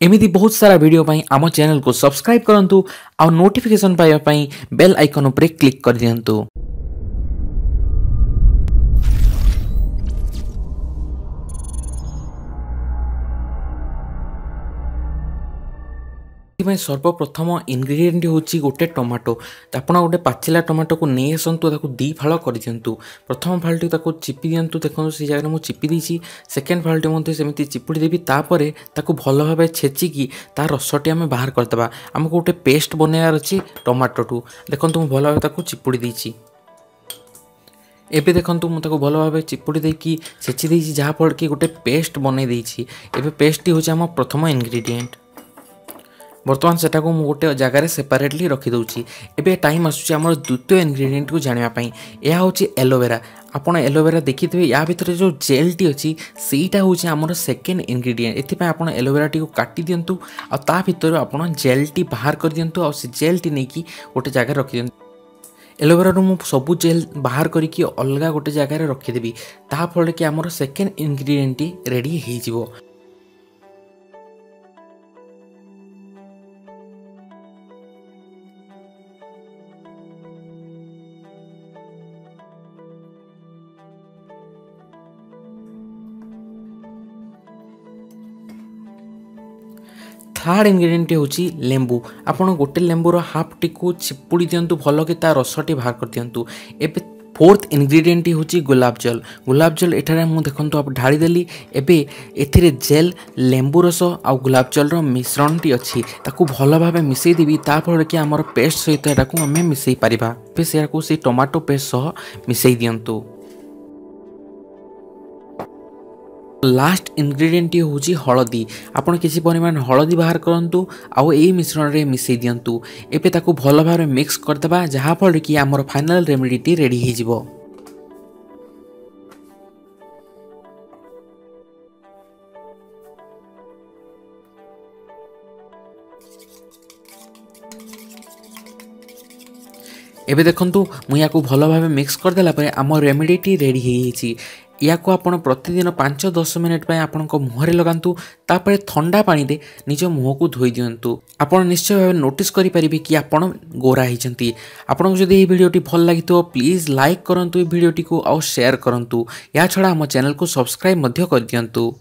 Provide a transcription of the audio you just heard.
एमिति बहुत सारा वीडियो पाई आम चैनल को सब्सक्राइब करंतु और नोटिफिकेशन पाइबा पाई बेल आइकन उपरे क्लिक कर दियंतु। सर्वप्रथम इनग्रेडिएंट होची गोटे टमाटो। आपण गोटे पाचिला टमाटो को नहीं आसतु दी फाड़ कर दिंतु। प्रथम फाड़ी चिपी दिंतु। देखो से जगह मुझे चिपी देसी। सेकेंड फाड़ी मध्य सेमती चिपुड़ी देवी। तापर भल भाव छेचिकी तार रसटी आम बाहर करदे। आमको गोटे पेस्ट बनवार अच्छी टमाटो टू। देखो मुझे भल भाव चिपुड़ी देसी। एबे देखंतु मुझे भल भाव चिपुड़ी देकी छेची देसी जहाँफल कि गोटे पेस्ट बनई देसी। एबे पेस्ट होची आम प्रथम इनग्रेडिएंट। बर्तमान सेटा को गोटे जगार सेपरेटली रखीदे। एबे टाइम आसूँ आम द्वितीय इनग्रेडिएंट को जानापी। यह हूँ एलोवेरा। आपड़ एलोवेरा देखिए या भितर जो जेलटी अच्छी सेटा हूँ आमर सेकेंड इनग्रेडिएंट। एथपाई आप एलोवेरा टी काटी दिंतु आ भितर आप जेलटी बाहर कर दिंतु और से जेलटी नहीं कि गोटे जगह रखी दिंतु। एलोवेरा रू मुझे सबू जेल बाहर करके अलग गोटे जगार रखीदेवी। ताफल कि आमर सेकेंड इनग्रेडिएंट रेडी हो। थर्ड इनग्रेडिएंट होची लेंबू। आपन गोटे लेंबूर हाफ टी को चिपुड़ी दिंतु भल कि तार रसटी बाहर कर दिंतु। एबे फोर्थ इनग्रेडिएंट होची गुलाब जल। गुलाब जल एठारे मु देखंतु आप ढाली देली। एबे एथिरे जेल लेंबू रस आ गुलाब जल रो मिश्रण टी अछि ताकू भल भाबे मिसई देबी। ता फल कि हमर पेस्ट सहित एटाकू हमें मिसई परिबा। पे सेराकू से टमाटो पेस्ट सह मिसई दियंतु। लास्ट इनग्रेडिएंट होची हलदी। आपण किसी परिमाण हलदी बाहर करंतु आउ एई मिश्रण रे मिसई दियंतु। एबे ताकू भल भाबे मिक्स कर देबा जहाँ फल कि हमर फाइनल रेमेडी टी रेडी हो जिवो। एबे देखंतु मु याकू भल भाबे मिक्स कर देला परे हमर रेमेडी टी रेडी हो जाइछि। या को आपण प्रतिदिन 5-10 मिनिट पे आपण मुहरे लगांतु। तापर ठंडा पानी दे निज मुह को धोई दियंतु। आपण निश्चय भाव नोटिस करि परिबे कि आपण गोरा हिचंती। आपण जदि ए वीडियोटी भल लागितो प्लीज लाइक करंतु ए वीडियोटी को और शेयर करंतु। या छडा हम चैनल को सब्सक्राइब मध्य कर दियंतु।